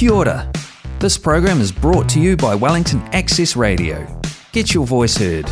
Kia ora. This program is brought to you by Wellington Access Radio. Get your voice heard.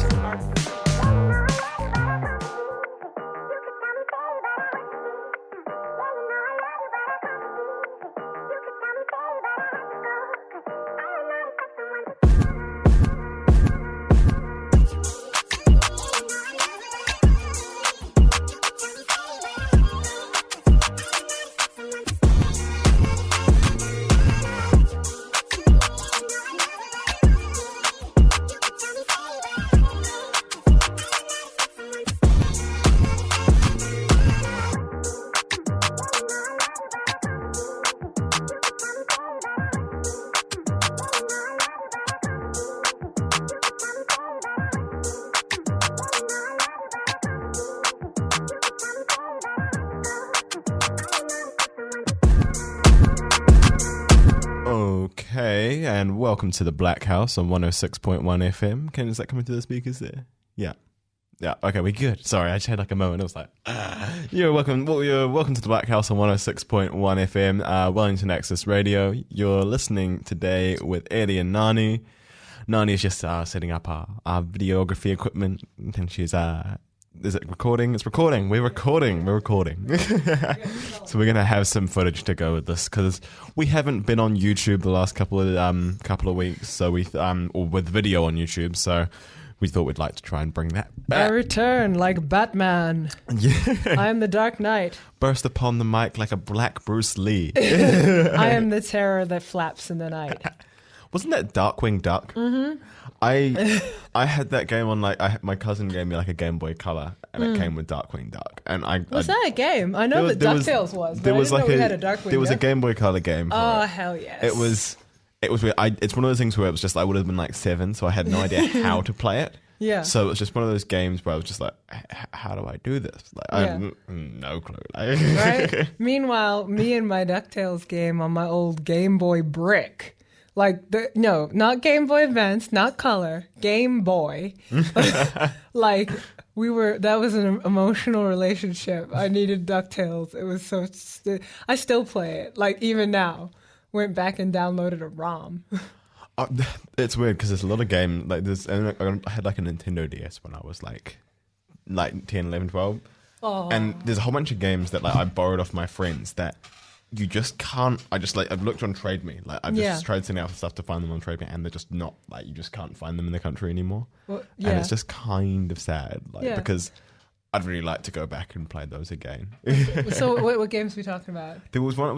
Okay, and welcome to the Blackhouse on 106.1 FM. Is that coming to the speakers there? Yeah. Okay, we good. Sorry, I just had like a moment. I was like, You're welcome to the Blackhouse on 106.1 FM, Wellington Access Radio. You're listening today with Eddie and Nani. Nani is just setting up our videography equipment, and she's is it recording? It's recording. We're recording. So we're gonna have some footage to go with this because we haven't been on YouTube the last couple of weeks. So or with video on YouTube. So we thought we'd like to try and bring that back. I return like Batman. Yeah. I am the Dark Knight. Burst upon the mic like a black Bruce Lee. I am the terror that flaps in the night. Wasn't that Darkwing Duck? Mm-hmm. I had that game on my cousin gave me like a Game Boy Color and it came with Darkwing Duck and was that a game? I know that DuckTales was, but I didn't know we had a Darkwing Duck. There was a Game Boy Color game. Oh hell yes! It was weird. It's one of those things where it was just I would have been like 7, so I had no idea how to play it. Yeah. So it was just one of those games where I was just like, how do I do this? I have no clue. Right. Meanwhile, me and my DuckTales game on my old Game Boy Brick. Not Game Boy Advance, not Color, Game Boy. That was an emotional relationship. I needed DuckTales. It was so, I still play it. Like even now, went back and downloaded a ROM. It's weird because there's a lot of games, I had like a Nintendo DS when I was like 10, 11, 12. Oh. And there's a whole bunch of games that I borrowed off my friends that you just can't. I've looked on Trade Me. I've just tried sending out stuff to find them on Trade Me, and they're just not you just can't find them in the country anymore. Well, yeah. And it's just kind of sad, because I'd really like to go back and play those again. So what games are we talking about? There was one.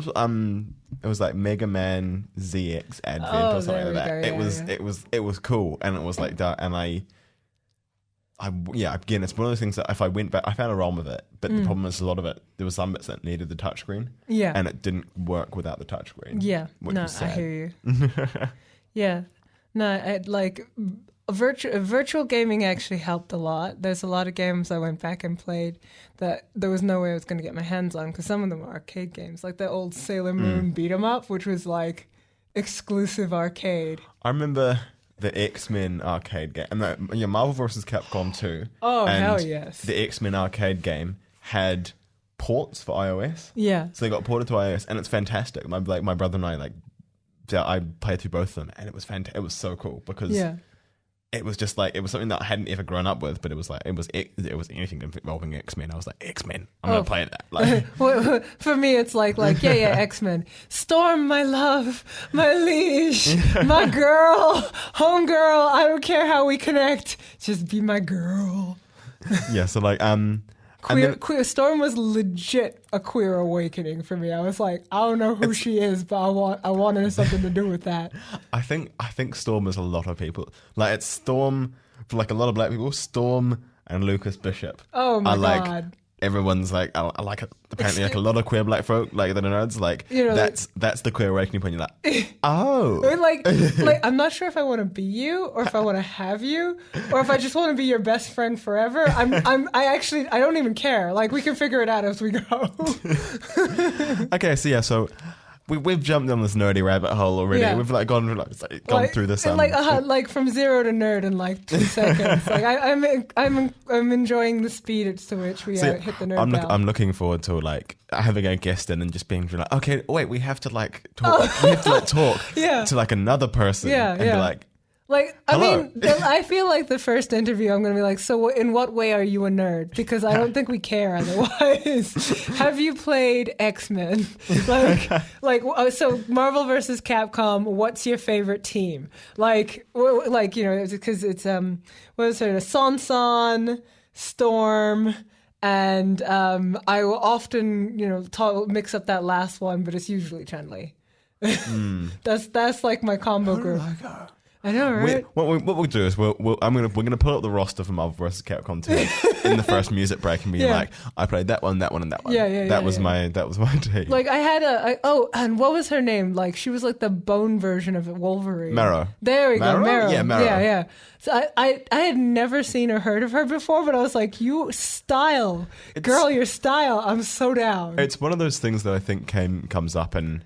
It was like Mega Man ZX Advent or something like that. It was cool, and it was like that, and again, it's one of those things that if I went back, I found a ROM of it, but the problem is a lot of it, there was some bits that needed the touchscreen, and it didn't work without the touchscreen. Yeah, I hear you. Yeah, no, virtual gaming actually helped a lot. There's a lot of games I went back and played that there was no way I was going to get my hands on because some of them are arcade games, like the old Sailor Moon beat 'em up, which was like exclusive arcade. I remember the X-Men arcade game, and Marvel vs. Capcom 2. Oh, and hell yes. The X-Men arcade game had ports for iOS. Yeah. So they got ported to iOS, and it's fantastic. My brother and I played through both of them, and it was fantastic. It was so cool because it was just it was something that I hadn't ever grown up with, but it was it was anything involving X-Men. I was like, X-Men, I'm gonna play that. Well, for me, it's like X-Men. Storm, my love, my liege, my girl, homegirl. I don't care how we connect. Just be my girl. Yeah. So queer Storm was legit a queer awakening for me. I was like, I don't know who she is, but I wanted something to do with that. I think Storm is a lot of people. It's Storm for a lot of black people. Storm and Lucas Bishop. Oh my god. Everyone's I like it. Apparently, a lot of queer black folk, that are nerds, that's the queer awakening point. You're like, oh, I'm not sure if I want to be you, or if I want to have you, or if I just want to be your best friend forever. I don't even care. We can figure it out as we go. Okay, so we've jumped down this nerdy rabbit hole already. Yeah. We've like gone through this. Like from zero to nerd in like 2 seconds. Like I'm enjoying the speed at to which we hit the nerd down. I'm looking forward to like having a guest in and just being like, okay, wait, we have to like talk. We have to like talk to like another person. Yeah, and yeah. be like. Like, Hello. I feel like the first interview, I'm going to be like, so in what way are you a nerd? Because I don't think we care otherwise. Have you played X-Men? So Marvel versus Capcom, what's your favorite team? Like, because it's, what is it, Sansan, Storm, and I will often, mix up that last one, but it's usually Chun-Li. That's like my combo group. I know, right? What we'll do is we're gonna pull up the roster for Marvel vs. Capcom 2 in the first music break and be like, I played that one, and that one. That was my team. Like I had and what was her name? Like she was like the bone version of Wolverine. Marrow. There we go, Marrow. Yeah, Marrow. Yeah. So I had never seen or heard of her before, but I was like, your style. I'm so down. It's one of those things that I think comes up and.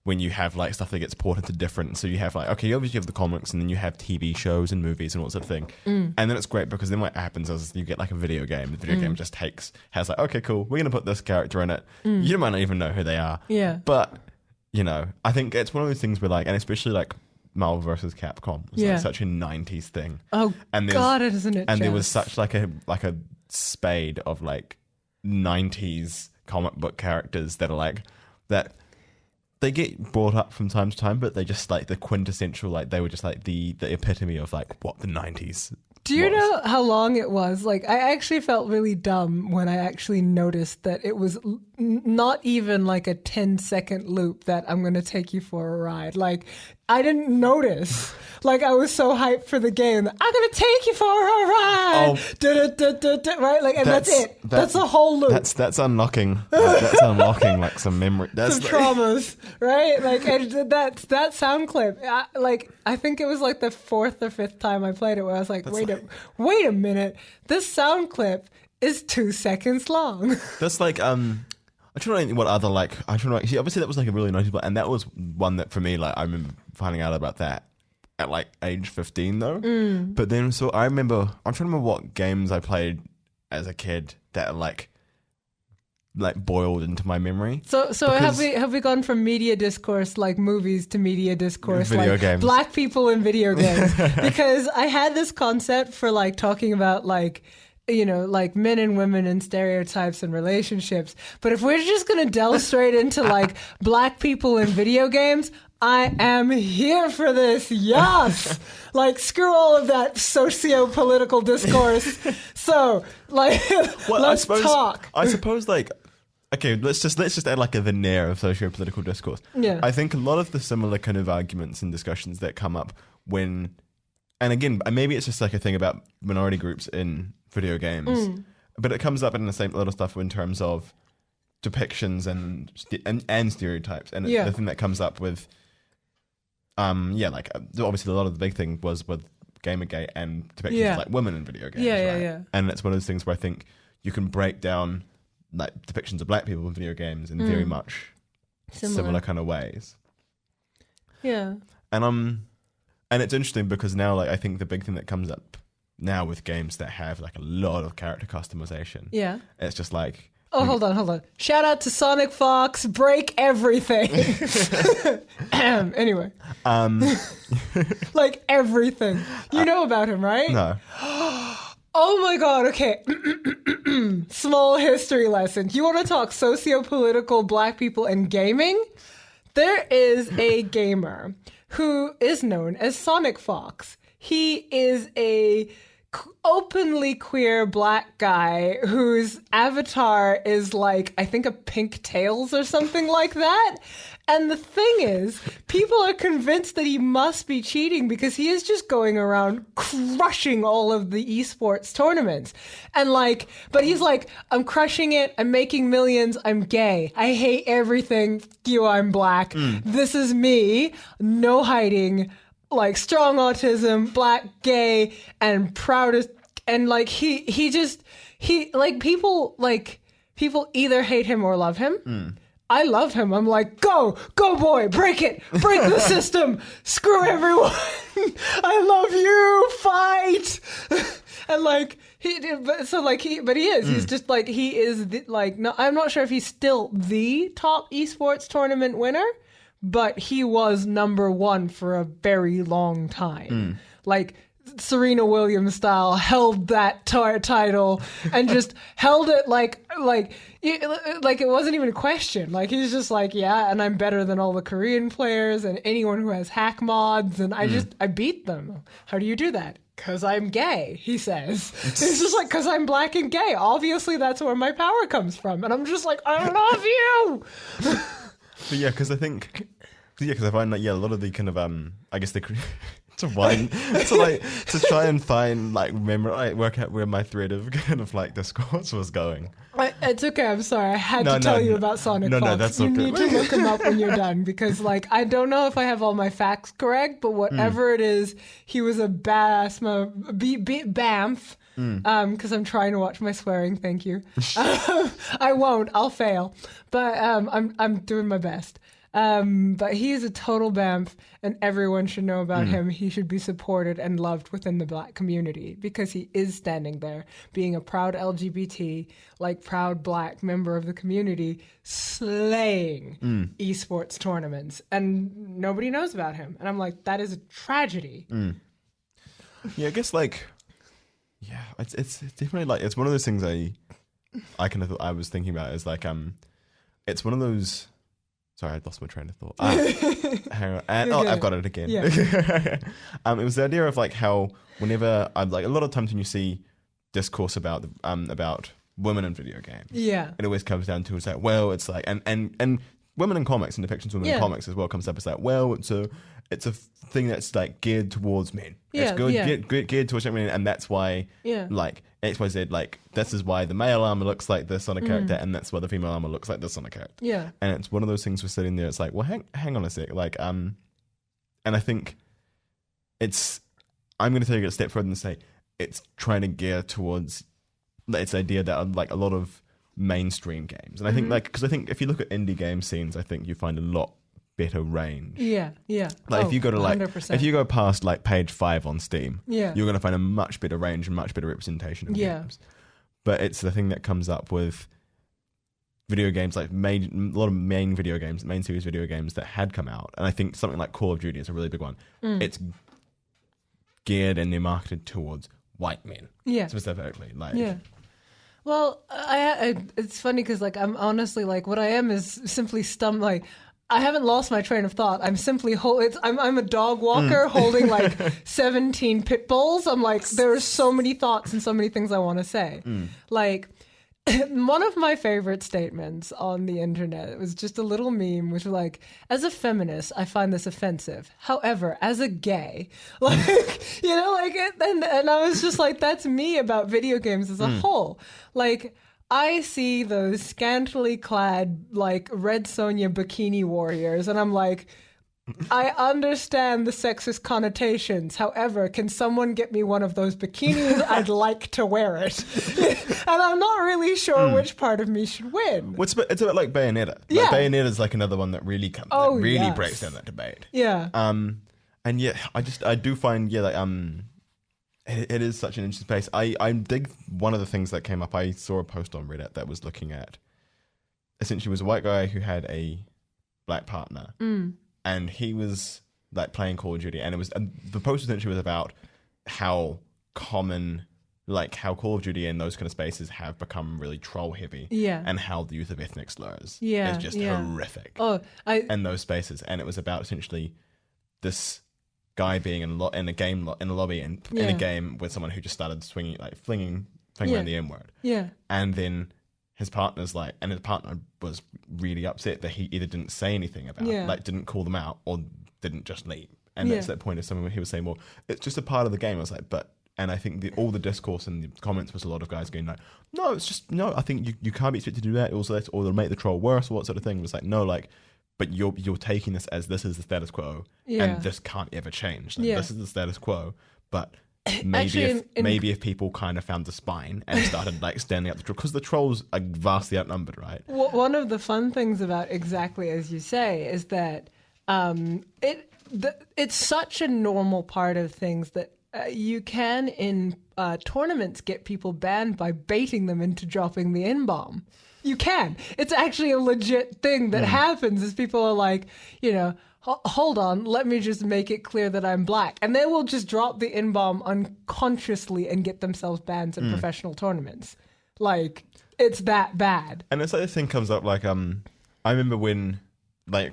When you have like stuff that gets ported to different, so you have like, okay, obviously you have the comics and then you have TV shows and movies and all sort of thing. And then it's great because then what happens is you get like a video game. The video game just has like, okay, cool, we're going to put this character in it. You might not even know who they are. Yeah. But, I think it's one of those things where like, and especially like Marvel versus Capcom was like such a 90s thing. Oh, and God, isn't it? And there was such like a spade of like 90s comic book characters that are like, that they get brought up from time to time, but they just like the quintessential, like they were just like the epitome of like what the 90s. Do you know how long it was? Like I actually felt really dumb when I actually noticed that it was not even like a 10-second loop that I'm going to take you for a ride. Like I didn't notice. Like I was so hyped for the game. I'm going to take you for a ride. Right? Like, and that's it. That's the whole loop. That's unlocking. That's unlocking like some memory. That's some traumas, right? Like and that sound clip. I think it was like the 4th or 5th time I played it where I was like, wait a minute. This sound clip is 2 seconds long. That's like I'm trying to think what other like obviously that was like a really notable, and that was one that for me like I remember finding out about that at like age 15 though. But then so I'm trying to remember what games I played as a kid that like boiled into my memory. So have we gone from media discourse like movies to media discourse video like games. Black people in video games? Because I had this concept for like talking about like like men and women and stereotypes and relationships. But if we're just going to delve straight into like Black people in video games, I am here for this. Yes. Like screw all of that socio-political discourse. So like, let's talk. I suppose like, okay, let's just add like a veneer of socio-political discourse. Yeah. I think a lot of the similar kind of arguments and discussions that come up when, and again, maybe it's just like a thing about minority groups in video games, but it comes up in the same little stuff in terms of depictions and stereotypes, and the thing that comes up with, like obviously a lot of the big thing was with Gamergate and depictions of like women in video games, right? And it's one of those things where I think you can break down like depictions of Black people in video games in very much similar kind of ways. Yeah, and it's interesting because now like I think the big thing that comes up now with games that have like a lot of character customization. Yeah. It's just like... Oh, hold on. Shout out to Sonic Fox, break everything. Anyway. Like everything. You know about him, right? No. Oh my God, okay. Small history lesson. You want to talk socio-political Black people and gaming? There is a gamer who is known as Sonic Fox. He is a openly queer Black guy whose avatar is like, I think a pink tails or something like that. And the thing is, people are convinced that he must be cheating because he is just going around crushing all of the esports tournaments. And like, but he's like, I'm crushing it. I'm making millions. I'm gay. I hate everything. I'm Black. This is me. No hiding. Like strong autism, Black, gay, and proudest, and like he like people either hate him or love him, I love him. I'm like, go boy, break it, break the system, screw everyone. I love you, fight. And like he is. He's just like he is. No, I'm not sure if he's still the top esports tournament winner, but he was number one for a very long time. Like Serena Williams style, held that title and just held it like it wasn't even a question. Like he's just like, yeah, and I'm better than all the Korean players and anyone who has hack mods, and I beat them. How do you do that? Because I'm gay, he says. It's just like, because I'm black and gay. Obviously, that's where my power comes from. And I'm just like, I love you. But yeah, because I find that a lot of the kind of I guess the to try and find work out where my thread of kind of like discourse was going. It's okay. I'm sorry. I had to tell you about Sonic Fox. No, that's you okay. need to look him up when you're done, because I don't know if I have all my facts correct, but whatever it is, he was a badass bamf. Because I'm trying to watch my swearing. Thank you. I won't. I'll fail. But I'm doing my best. But he is a total bamf, and everyone should know about him. He should be supported and loved within the black community, because he is standing there being a proud LGBT, proud black member of the community, slaying esports tournaments, and nobody knows about him. And I'm like, that is a tragedy. Yeah, I guess it's definitely it's one of those things I kind of I was thinking about is it's one of those. Sorry, I lost my train of thought. Hang on. I've got it again. Yeah. It was the idea of how whenever I'm a lot of times when you see discourse about women in video games, yeah, it always comes down to and women in comics and depictions of women in comics as well comes up as it's a thing that's geared towards men. Yeah, it's good, yeah. geared towards men, and that's why XYZ, this is why the male armor looks like this on a character, and that's why the female armor looks like this on a character. Yeah. And it's one of those things we're sitting there, it's hang on a sec. And I think I'm going to take it a step further and say it's trying to gear towards its idea that a lot of mainstream games. And I think because I think if you look at indie game scenes, I think you find a lot better range. Yeah. If you go to 100%. If you go past page 5 on Steam, you're going to find a much better range and much better representation of games. But it's the thing that comes up with video games a lot of main series video games that had come out, and I think something like Call of Duty is a really big one. It's geared and they're marketed towards white men, specifically. Well, it's funny because I'm honestly what I am is simply I haven't lost my train of thought. I'm simply I'm a dog walker holding 17 pit bulls. I'm there are so many thoughts and so many things I want to say. One of my favorite statements on the internet, it was just a little meme, which was as a feminist, I find this offensive. However, as a gay, and I was just that's me about video games as a whole. I see those scantily clad, Red Sonja bikini warriors, and I'm I understand the sexist connotations. However, can someone get me one of those bikinis? I'd like to wear it. And I'm not really sure which part of me should win. It's a bit like Bayonetta. Bayonetta is another one that really breaks down that debate. Yeah. And yeah, I do find, it is such an interesting space. I dig one of the things that came up. I saw a post on Reddit that was looking at, essentially, was a white guy who had a black partner, and he was playing Call of Duty, and the post essentially was about how common, how Call of Duty and those kind of spaces have become really troll heavy, and how the use of ethnic slurs is just horrific. In those spaces, and it was about essentially this guy being in a lobby and in a game with someone who just started swinging flinging around the N word. Yeah. And then his partner was really upset that he either didn't say anything about it, didn't call them out, or didn't just leave. And that's that point of someone where he was saying, well, it's just a part of the game. I was and I think all the discourse and the comments was a lot of guys going no, it's just no. I think you can't be expected to do that. Also, or they'll make the troll worse, or what sort of thing. It was no, but you're taking this as this is the status quo, and this can't ever change. This is the status quo, but maybe maybe if people kind of found the spine and started like standing up the troll, because the trolls are vastly outnumbered, right? Well, one of the fun things about exactly as you say is that it's such a normal part of things that you can in tournaments get people banned by baiting them into dropping the N-bomb. You can. It's actually a legit thing that happens is people are like, hold on, let me just make it clear that I'm black. And they will just drop the N-bomb unconsciously and get themselves banned in professional tournaments. Like, it's that bad. And it's like this thing comes up like, I remember when, like,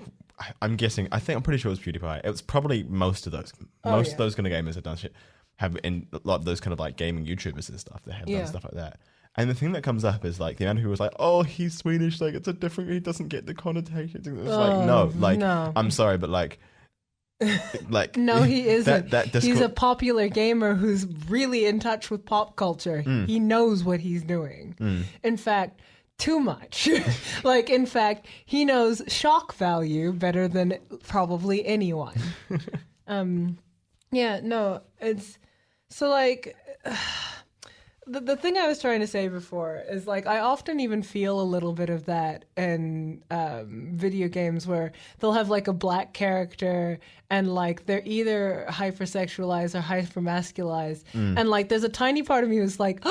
I'm pretty sure it was PewDiePie. It was probably most of those kind of gamers that done shit have in a lot of those kind of like gaming YouTubers and stuff that have done stuff like that. And the thing that comes up is like the man who was like, "Oh, he's Swedish, like it's a different. He doesn't get the connotation." It's no, I'm sorry, but like no, he isn't. He's a popular gamer who's really in touch with pop culture. He knows what he's doing. In fact, too much. In fact, he knows shock value better than probably anyone. It's so like. The thing I was trying to say before is like I often even feel a little bit of that in video games where they'll have like a black character and like they're either hypersexualized or hypermasculized and like there's a tiny part of me who's like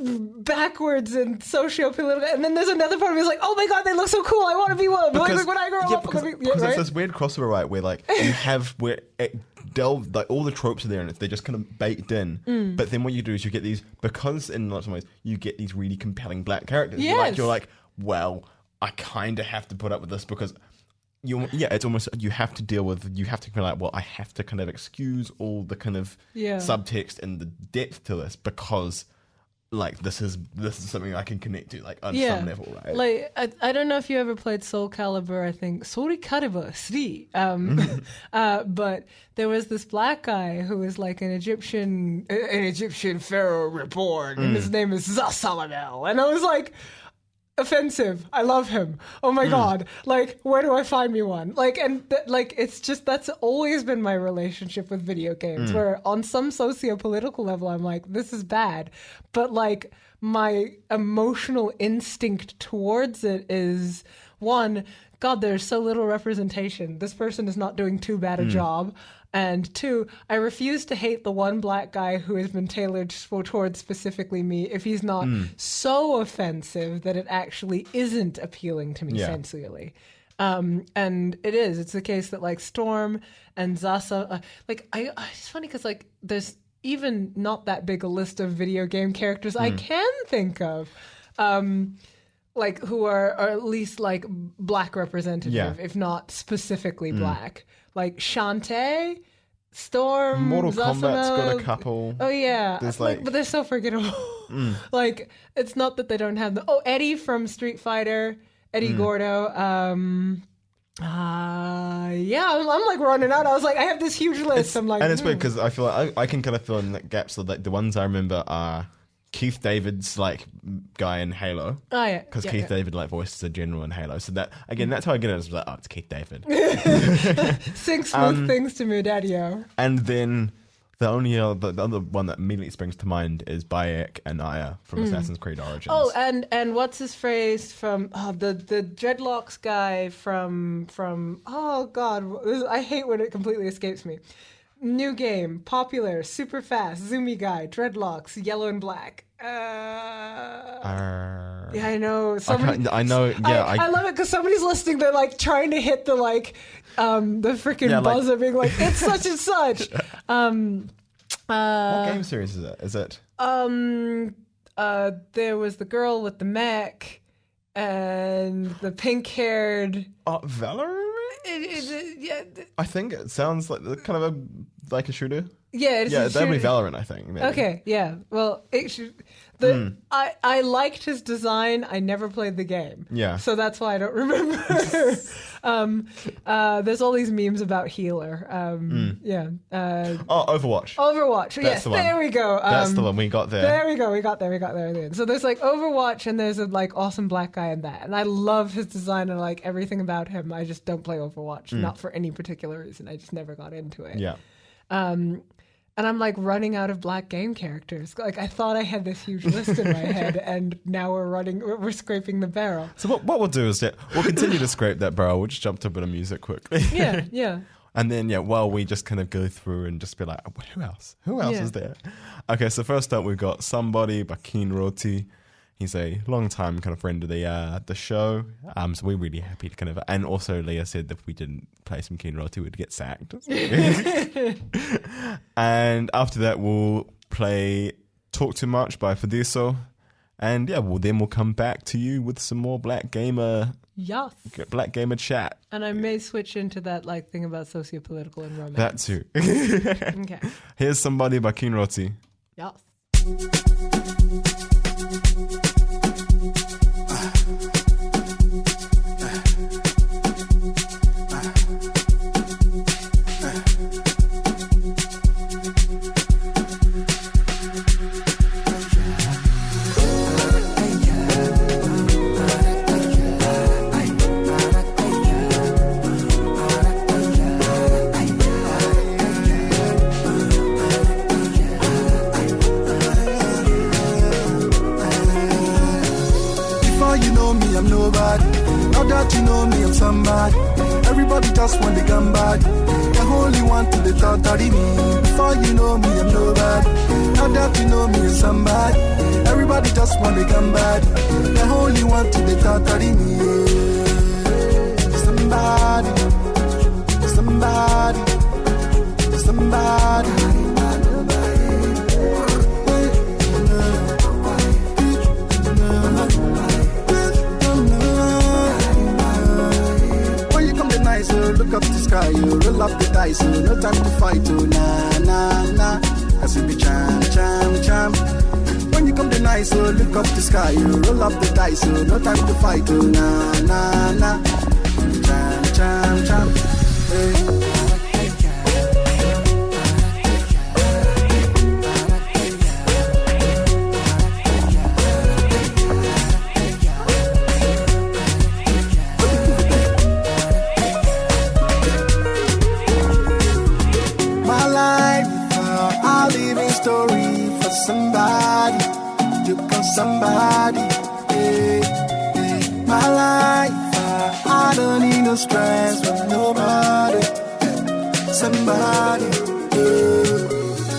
backwards and socio-political, and then there's another part of me who's like, oh my god, they look so cool, I want to be one. Like when I grow up, because right? it's this weird crossover, right, where like you have where it delve like all the tropes are there and they're just kind of baked in. But then what you do is you get these, because in lots of ways you get these really compelling black characters. Yes. You're like, well, I kind of have to put up with this because it's almost you have to deal with. You have to be like, well, I have to kind of excuse all the kind of subtext and the depth to this because. Like this is something I can connect to, like on some level, right? Like I don't know if you ever played Soul Calibur. I think Soul Calibur 3. But there was this black guy who was like an Egyptian pharaoh reborn, and his name is Zasalamel, and I was like. Offensive. I love him. Oh my god. Like, where do I find me one? Like, and it's just that's always been my relationship with video games. Where on some socio-political level, I'm like, this is bad, but like my emotional instinct towards it is one. God, there's so little representation. This person is not doing too bad a job. And two, I refuse to hate the one black guy who has been tailored towards specifically me if he's not so offensive that it actually isn't appealing to me sensually. And it is. It's the case that like Storm and Zasa, it's funny because like there's even not that big a list of video game characters I can think of. Like who are at least like black representative, if not specifically black. Like Shantae, Storm, Mortal Zasamel. Kombat's got a couple. Oh yeah, There's but they're so forgettable. Like it's not that they don't have the Eddie from Street Fighter, Eddie Gordo. I'm like running out. I was like, I have this huge list. I'm like, and it's weird because I feel like I can kind of fill in the gaps. So like the ones I remember are. Keith David's like guy in Halo. Oh yeah, because Keith David like voices a general in Halo. So that again, that's how I get it. It's like, oh, it's Keith David. Sing smooth things to me, Daddy-o. And then the other one that immediately springs to mind is Bayek and Aya from Assassin's Creed Origins. Oh, and what's his phrase from the dreadlocks guy from oh god, I hate when it completely escapes me. New game, popular, super fast, zoomy guy, dreadlocks, yellow and black. Yeah, I know. I know. Yeah, I love it because somebody's listening. They're like trying to hit the the freaking buzzer, being like, "It's such and such." What game series is it? Is it? There was the girl with the mech and the pink-haired. Valorant. I think it sounds like kind of like a shooter. Yeah, that'd be Valorant, I think. Maybe. Okay, yeah. Well, I liked his design. I never played the game. Yeah. So that's why I don't remember. There's all these memes about healer. Yeah. Overwatch. Overwatch. Yes, there we go. That's the one we got there. There we go. We got there. So there's like Overwatch, and there's a like awesome black guy in that, and I love his design and like everything about him. I just don't play Overwatch, not for any particular reason. I just never got into it. Yeah. And I'm like running out of black game characters. Like I thought I had this huge list in my head, and now we're scraping the barrel. So what we'll do is we'll continue to scrape that barrel. We'll just jump to a bit of music quickly. Yeah. And then, while we just kind of go through and just be like, who else? Who else is there? Okay, so first up, we've got Somebody by Keen Roti. He's a long-time kind of friend of the show. So we're really happy to kind of... And also, Leah said that if we didn't play some Keen Roti, we'd get sacked. And after that, we'll play Talk Too Much by Fadiso. And we'll come back to you with some more Black Gamer... Yes. Black Gamer chat. And I may switch into that thing about sociopolitical and romance. That too. Okay. Here's Somebody by Keen Roti. Yes. Somebody. Everybody just want the gun bad. The only one to the thought of me. Before you know me, I'm nobody. Now that you know me, I'm somebody. Everybody just want the gun bad. The only one to the thought of me. Somebody, somebody, somebody. Look up the sky, you roll up the dice, no time to fight, nah. I see me jam. When you come the night, look up the sky, you roll up the dice, no time to fight, nah. Jam. Hey. Somebody, my life, I don't need no stress from nobody. Somebody,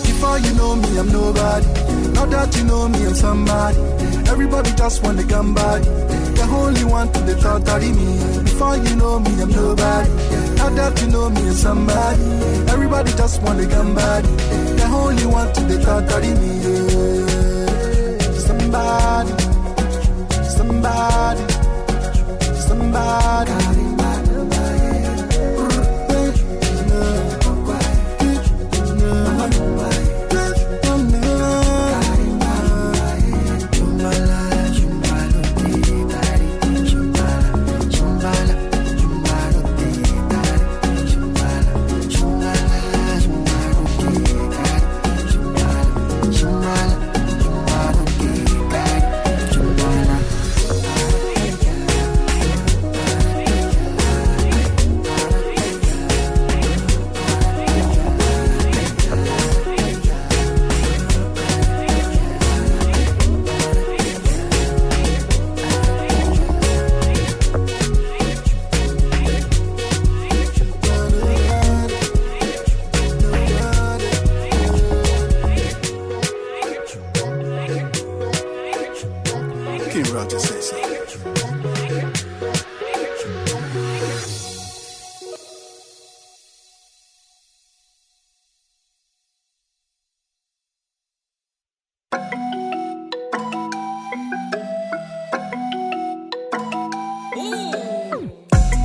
before you know me, I'm nobody. Now that you know me, I'm somebody. Everybody just want the gun body. The only one to the thought of me. Before you know me, I'm nobody. Now that you know me, I'm somebody. Everybody just want the gun body. The only one to the thought of me. Somebody.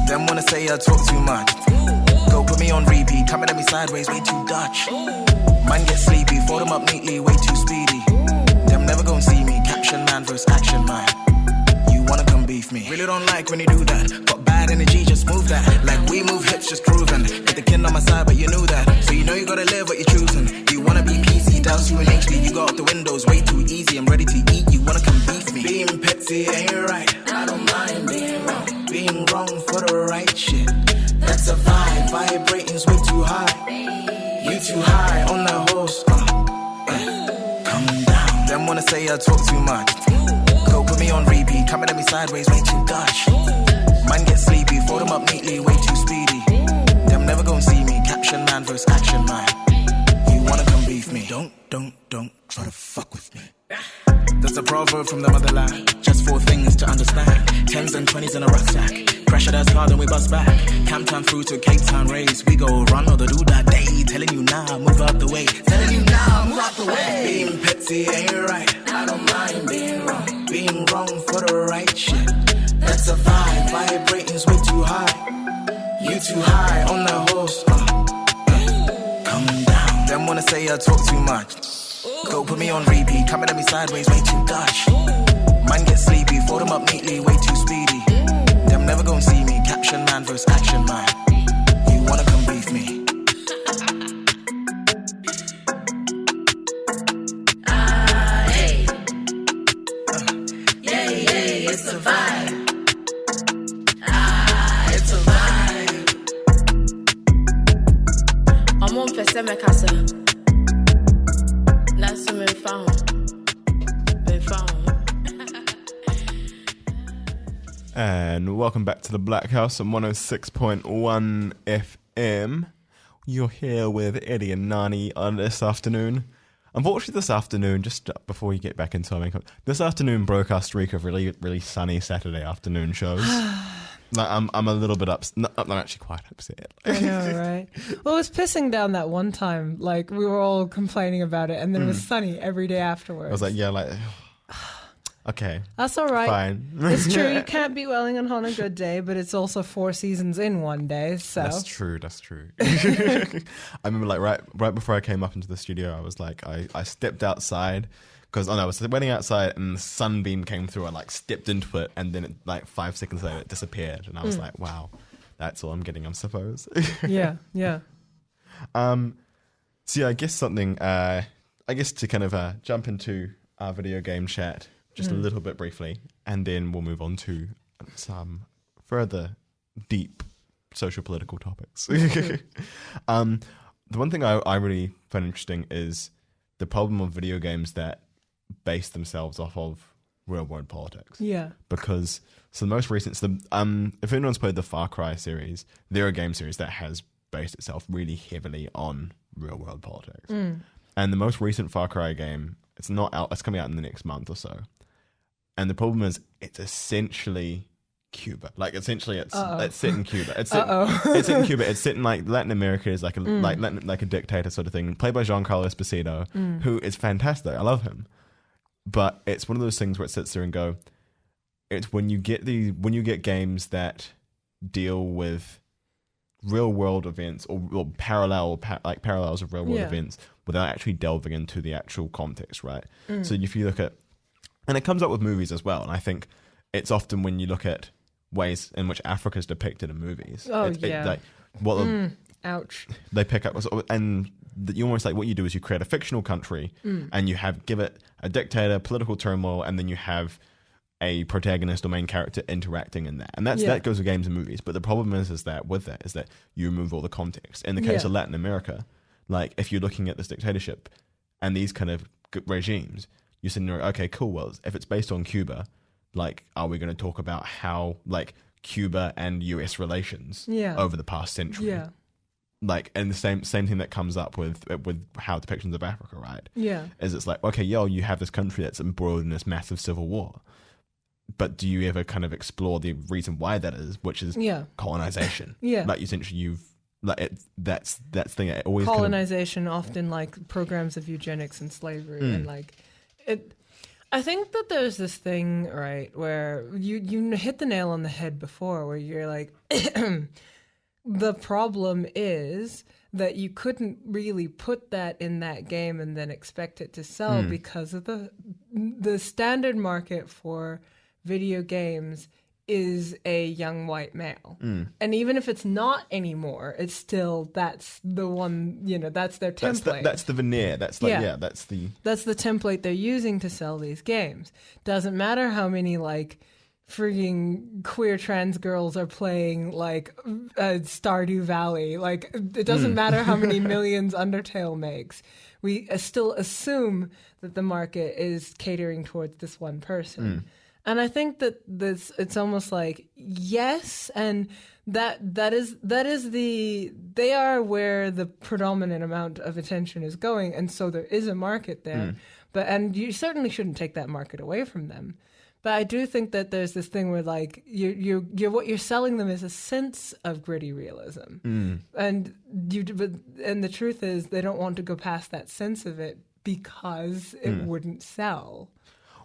Them wanna say I talk too much. Go put me on repeat, coming at me sideways, way too Dutch. Man get sleepy, fold them up neatly, way too speedy. Them never gon' see me, caption man versus action man. You wanna come beef me? Really don't like when you do that. Got bad energy, just move that. Like we move hips, just grooving. Got the kin on my side, but you knew that. So you know you gotta live what you're choosing. You wanna be PC, douse you in HD. You got out the windows, way too easy. I'm ready to eat, you wanna come beef me? Being petty ain't right, I don't mind being wrong. Being wrong for the right shit, That's a vibe, vibrating's way too high. You too high on the horse. Come down. Them wanna say I talk too much. Go put me on repeat, coming at me sideways, way too Dutch. Man get sleepy, fold them up neatly, way too speedy. Them never gon' see me, caption man versus action man. You wanna come beef me? Don't try to fuck with me. That's a proverb from the motherland. Just 4 things to understand. 10s and 20s in a rucksack. Pressure that's hard and we bust back. Camptown through to Cape Town race. We go run or the do that day. Telling you now, move out the way. Telling you now, move out the way. Being petty ain't right. I don't mind being wrong. Being wrong for the right shit. That's a vibe. Vibrating's way too high. You too high on the horse. Come down. Them wanna say I talk too much. Go put me on repeat, coming at me sideways, way too Dutch. Man get sleepy, fold them up neatly, way too speedy. Them never gon' see me, caption man versus action man. You wanna come beef me? Hey. Yeah, it's a vibe. It's a vibe. I'm on Peseme Casa. That's some And welcome back to the Blackhouse on 106.1 FM. You're here with Eddie and Nani on this afternoon. Unfortunately, this afternoon, just before you get back into our main content, this afternoon broke our streak of really sunny Saturday afternoon shows. I'm a little bit upset. I'm actually quite upset. I know, right? Well, it was pissing down that one time. Like, we were all complaining about it, and then it was sunny every day afterwards. I was like, yeah, like, okay. That's all right. Fine. It's true. You can't beat Wellington on a good day, but it's also 4 seasons in one day, so. That's true. I remember, like, right before I came up into the studio, I was like, I stepped outside. Because I was waiting outside and the sunbeam came through. I like stepped into it and then it, like 5 seconds later it disappeared. And I was like, wow, that's all I'm getting, I suppose. Yeah. So yeah, I guess to kind of jump into our video game chat just a little bit briefly. And then we'll move on to some further deep social political topics. The one thing I really find interesting is the problem of video games that base themselves off of real world politics. Yeah. Because the most recent, if anyone's played the Far Cry series, they're a game series that has based itself really heavily on real world politics. And the most recent Far Cry game, it's not out, it's coming out in the next month or so. And the problem is it's essentially Cuba. Like essentially it's set in Cuba. It's set in Cuba. It's set in like Latin America, is like a like a dictator sort of thing, played by Giancarlo Esposito, who is fantastic. I love him. But it's one of those things where it sits there and go, it's when you get games that deal with real world events or parallels of real world events without actually delving into the actual context, right? So if you look at, and it comes up with movies as well, and I think it's often when you look at ways in which Africa is depicted in movies. Ouch. They pick up, and you almost like what you do is you create a fictional country and you give it a dictator, political turmoil, and then you have a protagonist or main character interacting in that. And that goes with games and movies. But the problem is that you remove all the context. In the case of Latin America, like if you're looking at this dictatorship and these kind of regimes, you're sitting there, okay, cool, well, if it's based on Cuba, like, are we going to talk about how, like, Cuba and US relations over the past century? Yeah. Like, and the same thing that comes up with how depictions of Africa, right? Yeah. Is it's like, okay, you have this country that's embroiled in this massive civil war. But do you ever kind of explore the reason why that is, which is colonization? Like, essentially that's the thing. It always colonization, often like programs of eugenics and slavery and like it. I think that there's this thing, right, where you hit the nail on the head before, where you're like, the problem is that you couldn't really put that in that game and then expect it to sell because of the standard market for video games is a young white male. And even if it's not anymore, it's still, that's the one, that's their template. That's the veneer. That's like, that's the template they're using to sell these games. Doesn't matter how many like freaking queer trans girls are playing like Stardew Valley. Like it doesn't matter how many millions Undertale makes. We still assume that the market is catering towards this one person. And I think that it's almost like yes, and that is they are where the predominant amount of attention is going, and so there is a market there. And you certainly shouldn't take that market away from them. But I do think that there's this thing where like you're what you're selling them is a sense of gritty realism, and the truth is they don't want to go past that sense of it because it wouldn't sell.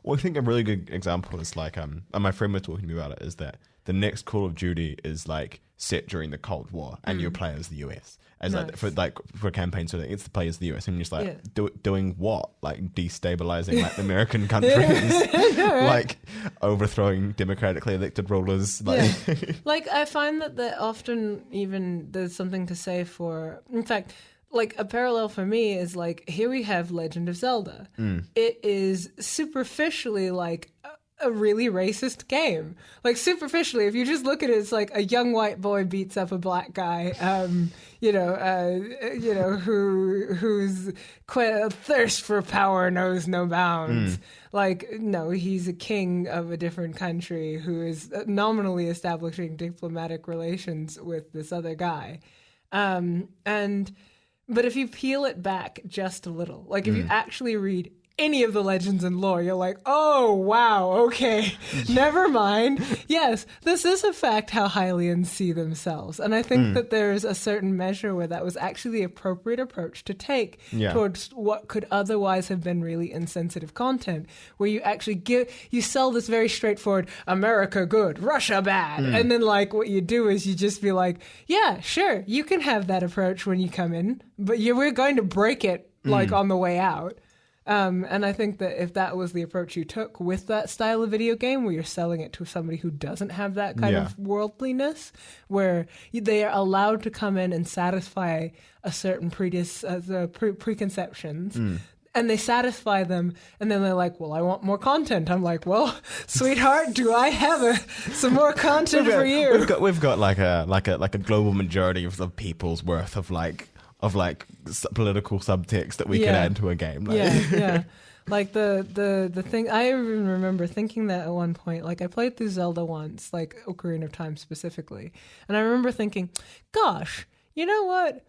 Well, I think a really good example is like, and my friend was talking to me about it, is that the next Call of Duty is like set during the Cold War, and you play as the US as Nice. for a campaign. So it's the play as the US, and you're just like doing what, like destabilizing like the American countries, like overthrowing democratically elected rulers. Like, Like I find that often even there's something to say for. In fact, like a parallel for me is like here we have Legend of Zelda. It is superficially like a really racist game. Like superficially, if you just look at it, it's like a young white boy beats up a black guy. Who's thirst for power knows no bounds. Like no, he's a king of a different country who is nominally establishing diplomatic relations with this other guy, But if you peel it back just a little, like if you actually read any of the legends and lore, you're like, oh, wow, okay, never mind. Yes, this is a fact how Hylians see themselves. And I think that there's a certain measure where that was actually the appropriate approach to take towards what could otherwise have been really insensitive content, where you actually you sell this very straightforward, America good, Russia bad. And then like what you do is you just be like, yeah, sure, you can have that approach when you come in, but we're going to break it like on the way out. And I think that if that was the approach you took with that style of video game, where you're selling it to somebody who doesn't have that kind of worldliness, where they are allowed to come in and satisfy a certain preconceptions, and they satisfy them, and then they're like, well, I want more content. I'm like, well, sweetheart, do I have some more content for you? We've got like a global majority of the people's worth of political subtext that we can add to a game. Like. Yeah. Like the thing, I even remember thinking that at one point, like I played through Zelda once, like Ocarina of Time specifically, and I remember thinking, gosh, you know what?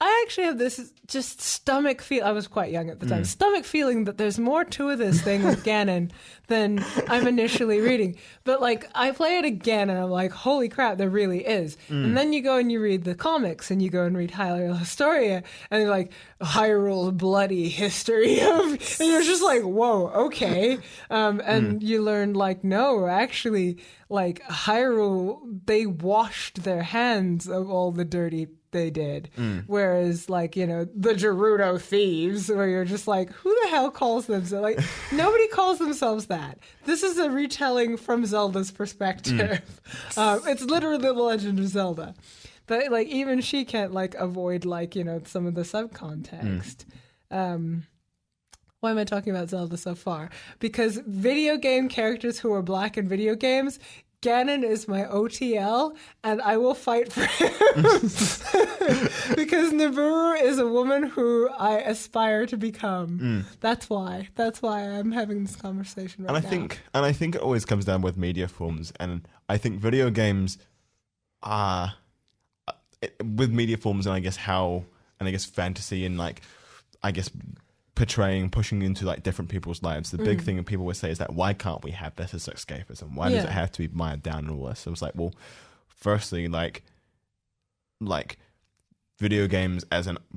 I actually have this just stomach feel. I was quite young at the time. Stomach feeling that there's more to this thing with Ganon than I'm initially reading. But like I play it again and I'm like, holy crap, there really is. And then you go and you read the comics and you go and read Hyrule Historia and you're like Hyrule's bloody history and you're just like, whoa, okay. And you learn like, no, actually, like Hyrule, they washed their hands of all the dirty they did. Whereas like, you know, the Gerudo thieves, where you're just like, who the hell calls themselves? Like, nobody calls themselves that. This is a retelling from Zelda's perspective. It's literally the Legend of Zelda. But like, even she can't like avoid like, you know, some of the subcontext. Why am I talking about Zelda so far? Because video game characters who are black in video games, Ganon is my OTL, and I will fight for him. Because Nibiru is a woman who I aspire to become. That's why I'm having this conversation right now. And I think it always comes down with media forms, and I think video games are with media forms, and I guess fantasy and like pushing into like different people's lives. The big thing that people would say is that why can't we have this as escapism? Why does it have to be mired down and all this? So it was like, well, firstly, like video games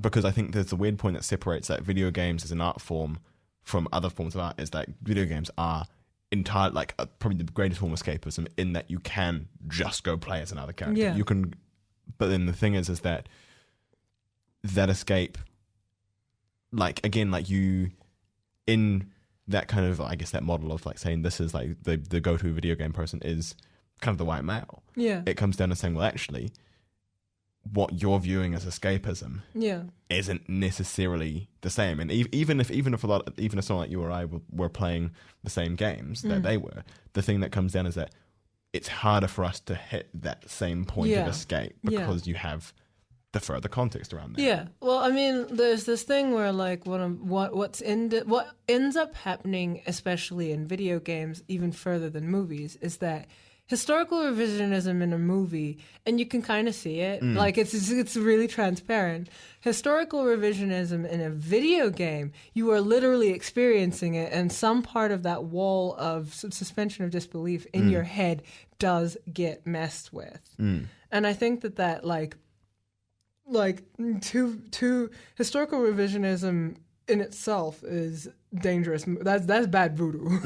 because I think there's a weird point that separates that video games as an art form from other forms of art is that video games are probably the greatest form of escapism in that you can just go play as another character. Yeah. You can, but then the thing is that escape, like again, like you in that kind of, I guess, that model of like saying this is like the go-to video game person is kind of the white male. Yeah. It comes down to saying, well, actually, what you're viewing as escapism isn't necessarily the same. And even if someone like you or I were playing the same games that they were, the thing that comes down is that it's harder for us to hit that same point of Yeah. escape Yeah. because you have the further context around that. Yeah. Well, I mean, there's this thing where like what ends up happening, especially in video games, even further than movies, is that historical revisionism in a movie, and you can kind of see it, like it's really transparent. Historical revisionism in a video game, you are literally experiencing it, and some part of that wall of suspension of disbelief in your head does get messed with. And I think that to historical revisionism in itself is dangerous. That's bad voodoo.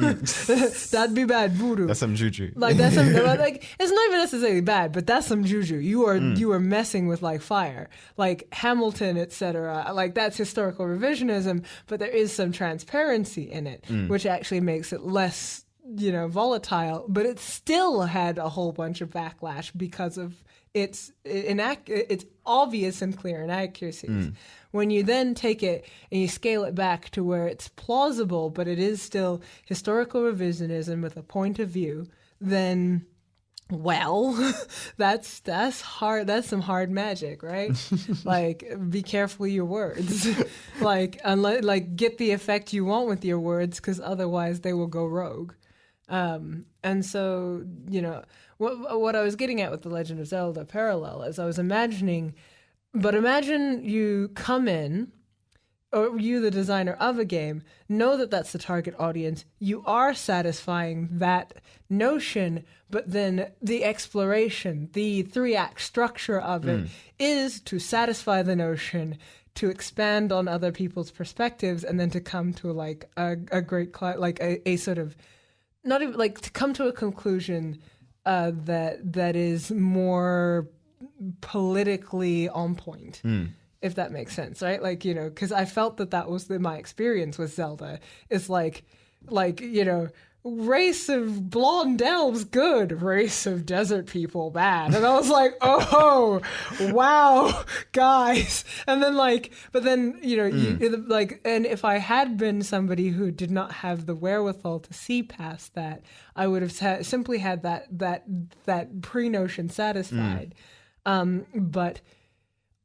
That'd be bad voodoo. That's some juju. Like that's some, like it's not even necessarily bad, but that's some juju. You are messing with like fire, like Hamilton, etc. Like that's historical revisionism, but there is some transparency in it, which actually makes it less, volatile. But it still had a whole bunch of backlash because of its obvious and clear inaccuracies. When you then take it and you scale it back to where it's plausible, but it is still historical revisionism with a point of view, then, well, that's hard. That's some hard magic, right? Like, be careful with your words. Get the effect you want with your words, because otherwise they will go rogue. And so, what I was getting at with the Legend of Zelda parallel is I was imagining, but imagine you come in, or you, the designer of a game, know that that's the target audience. You are satisfying that notion, but then the exploration, the 3-act structure of it is to satisfy the notion, to expand on other people's perspectives, and then to come to like a great, like a sort of, not even like to come to a conclusion that is more politically on point, if that makes sense, right? Like, because I felt that was my experience with Zelda. It's like race of blonde elves good, race of desert people bad. And I was like, oh, wow, guys. And then and if I had been somebody who did not have the wherewithal to see past that, I would have simply had that pre-notion satisfied. But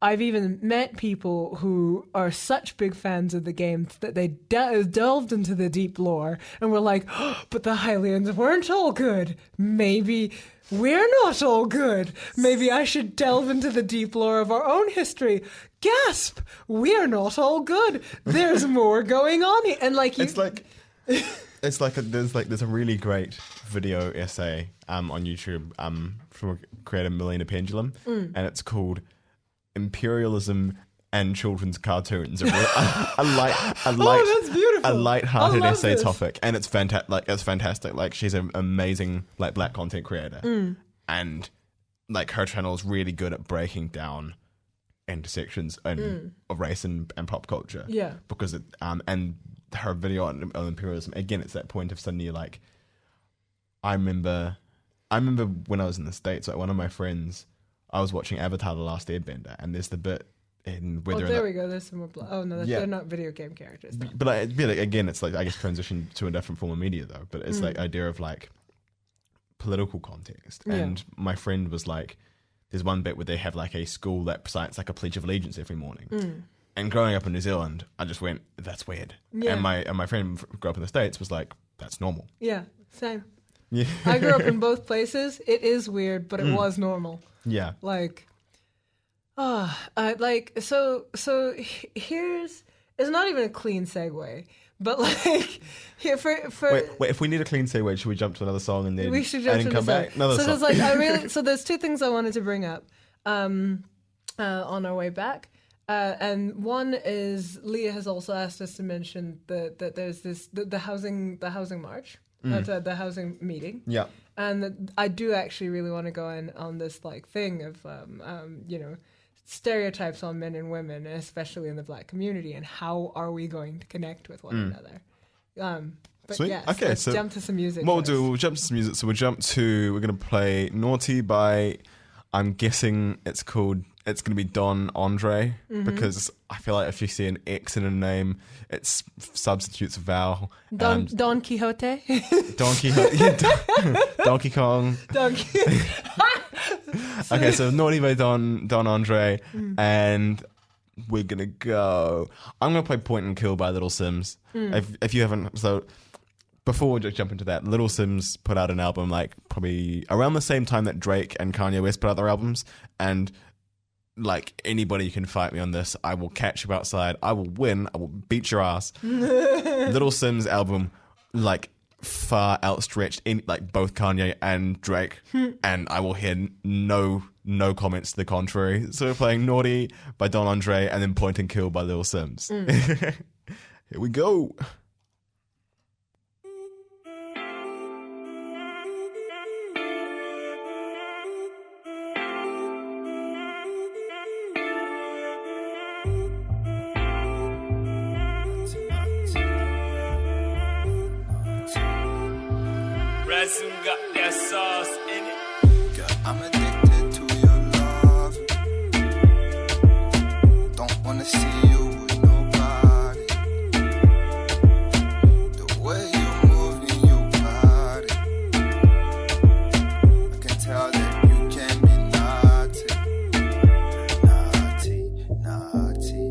I've even met people who are such big fans of the game that they delved into the deep lore and were like, oh, but the Hylians weren't all good. Maybe we're not all good. Maybe I should delve into the deep lore of our own history. Gasp! We're not all good. There's more going on here. And there's a really great video essay on YouTube from a creator Melina Pendulum, and it's called Imperialism and Children's Cartoons. A that's beautiful. A light-hearted I love essay this. topic, and it's fantastic. Like, she's an amazing black content creator, and like her channel is really good at breaking down intersections of race and pop culture. Yeah, because it and her video on imperialism, again, it's that point of suddenly like, I remember when I was in the States, like one of my friends, I was watching Avatar: The Last Airbender, and there's the bit in whether there we go. There's some more. They're not video game characters. Though. But again, it's like, I guess, transition to a different form of media though. But it's like idea of like political context. And my friend was like, there's one bit where they have like a school that recites like a Pledge of Allegiance every morning. And growing up in New Zealand, I just went, that's weird. Yeah. And my friend who grew up in the States was like, that's normal. Yeah, same. Yeah. I grew up in both places. It is weird, but it was normal. Yeah. Like, here's, it's not even a clean segue, but like, here Wait, if we need a clean segue, should we jump to another song and then we should jump to come back? Another song. There's two things I wanted to bring up on our way back. And one is, Leah has also asked us to mention that there's the housing march, the housing meeting. Yeah. And I do actually really want to go in on this like thing of stereotypes on men and women, especially in the Black community, and how are we going to connect with one another. But Sweet. yes, Okay, let's so jump to some music. What first. we'll jump to some music. So we're going to play Naughty by, I'm guessing it's called it's going to be Don Andre, because I feel like if you see an X in a name, it substitutes vowel. Don Quixote. Don Quixote. Yeah, Donkey Kong. Okay, so Naughty by Don Andre, and we're going to go... I'm going to play Point and Kill by Little Sims. If you haven't... So... Before we jump into that, Little Sims put out an album like probably around the same time that Drake and Kanye West put out their albums, and like anybody can fight me on this. I will catch you outside. I will win. I will beat your ass. Little Sims album like far outstretched in like both Kanye and Drake, and I will hear no comments to the contrary. So we're playing Naughty by Don Andre and then Point and Kill by Little Sims. Here we go. Resin got that sauce in it. Girl, I'm addicted to your love. Don't wanna see you with nobody. The way you move in your body, I can tell that you can be naughty. Naughty, naughty,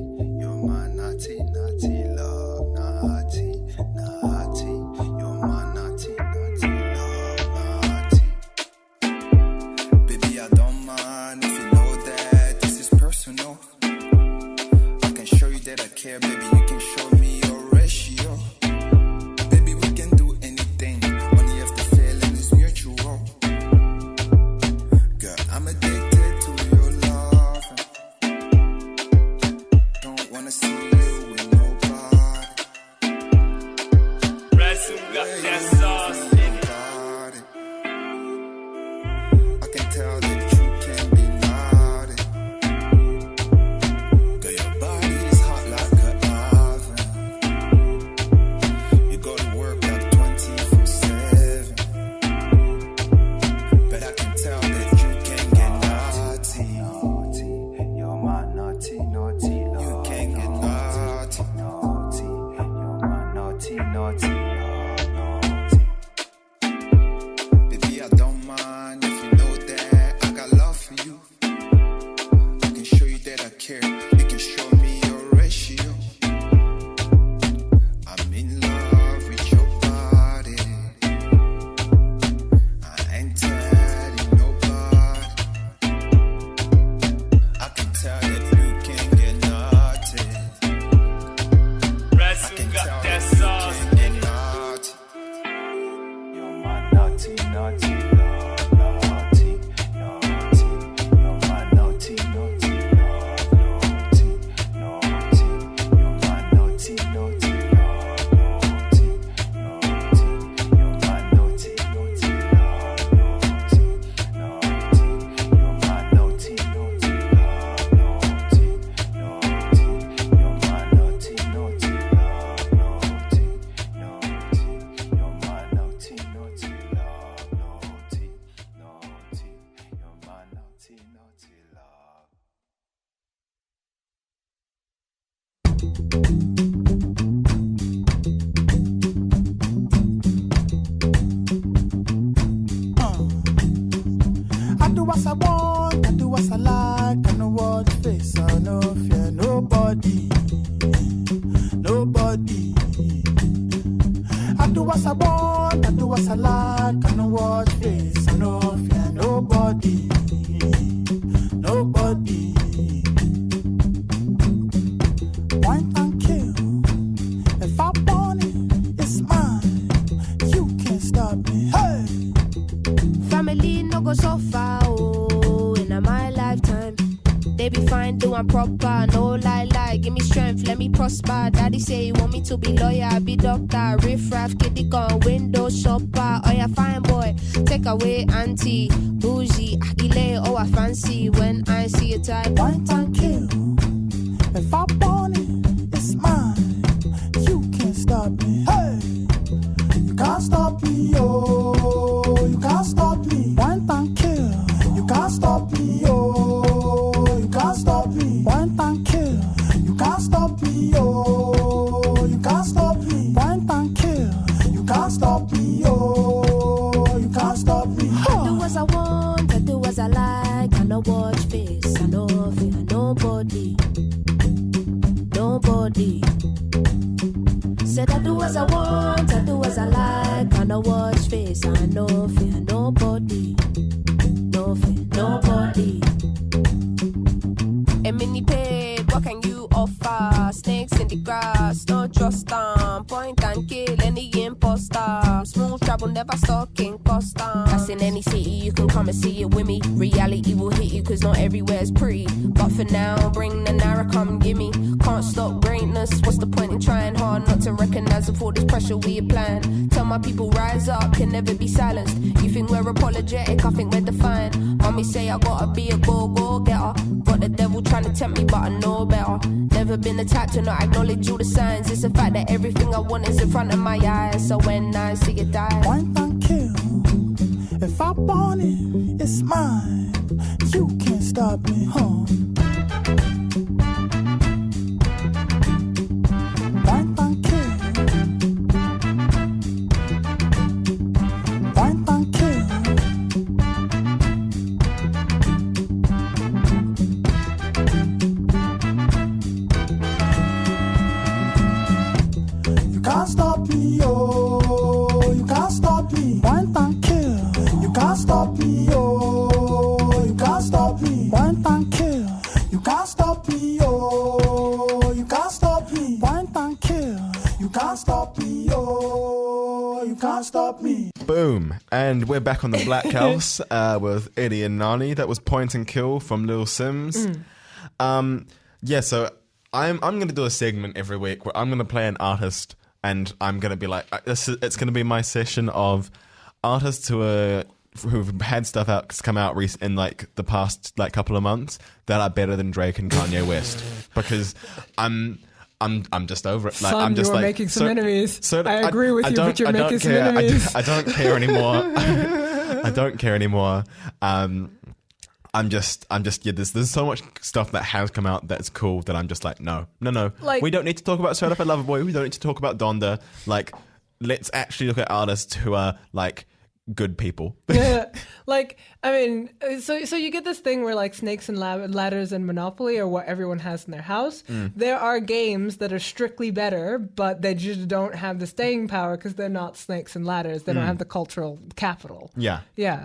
you're my naughty, naughty love. Naughty, naughty, you're my naughty, naughty love. Naughty. Baby, I don't mind if you know that this is personal. I can show you that I care, baby. You can show me your ratio. Baby, we can do anything. Only if the feeling is mutual. Girl, I'm addicted to your love. Don't wanna see you with nobody. Resin got that sauce in it. Body. I can tell that you can be naughty. Girl, your body is hot like an oven. You go to work like 24/7. But I can tell that you can get naughty. Naughty, you're my naughty, naughty love. You can get naughty. Naughty, you're my naughty, naughty love. Naughty. Baby, I don't mind if you know that I got love for you. I can show you that I care. You can show me your ratio. I'm in love with your body. I ain't telling nobody. I can tell that you can get naughty. I Resin can got tell that that sauce you can in get it. naughty. You're my naughty, naughty love. Naughty, naughty. You're my naughty, naughty love. Naughty, naughty. You're my naughty, naughty love. Naughty, naughty. You're my naughty, naughty love. Naughty, naughty. You're my naughty, naughty love. Naughty, naughty. You're my naughty, naughty love. Naughty, naughty. You're my naughty, naughty love. Naughty, naughty. You're my naughty, naughty love. I do what I want, I do what I like, I know what face, I no fear nobody, nobody. I do what I want, I do what I like, I know what face, I no fear nobody, nobody. Point and kill, if I want it, it's mine, you can't stop me, hey! Family no go so far, oh, in my lifetime. They be fine, doing proper, no lie, give me strength, let me prosper. Daddy say he want me to be lawyer, be doctor, riff raff, kitty gun, window shopper. Oh yeah, fine boy, take away auntie, bougie, akile, oh I fancy when I see a type. Point and kill. If I want it, it's mine. You can't stop me. Hey, you can't stop me. Oh, you can't stop me. Point and kill. You can't stop me. Oh, you can't no fear nobody. Nobody. Said I do as I want, I do as I like. I know watch face, I no fear nobody. No fear nobody. A mini pig, what can you offer? Snakes in the grass, don't trust them. Point and kill any imposter. Smooth travel, never stuck in custom. That's in any city, you can come and see it with me. Reality will hit you, cause not everywhere's pretty. But for now, bring the Nara, come gimme. Can't stop greatness, what's the point in trying hard not to recognize all this pressure we applying? Tell my people, rise up, can never be silenced. You think we're apologetic, I think we're defiant. Mommy say I gotta be a go-getter. Got the devil trying to tempt me, but I know better. Never been the type to not acknowledge all the signs. It's a fact that everything I want is in front of my eyes. So when I see it die, Point and kill. If I want it, it's mine. You can't stop me, huh? Point and kill. Point and kill. You can't stop me, oh. You can't stop me. Point and kill. You can't stop me, oh. You can't stop me. Point and kill. You can't stop me, oh. You can't stop me. Point and kill. You can't stop me, oh. You can't stop me. Boom. And we're back on the Blackhouse with Eddie and Nani. That was Point and Kill from Lil Sims. Yeah, so I'm going to do a segment every week where I'm going to play an artist and I'm going to be like, it's going to be my session of artists who've had stuff come out in like the past like couple of months that are better than Drake and Kanye West, because I'm just over it. Like, Son, I'm just you're like making some enemies. So I agree with you, but you're making some enemies. I don't care anymore. I don't care anymore. I'm just yeah. There's so much stuff that has come out that's cool that I'm just like no. Like, we don't need to talk about Straight Up a Loverboy. We don't need to talk about Donda. Like, let's actually look at artists who are like good people. Yeah, like, I mean, so you get this thing where like Snakes and Ladders and Monopoly are what everyone has in their house. There are games that are strictly better, but they just don't have the staying power because they're not Snakes and Ladders. They don't have the cultural capital. Yeah.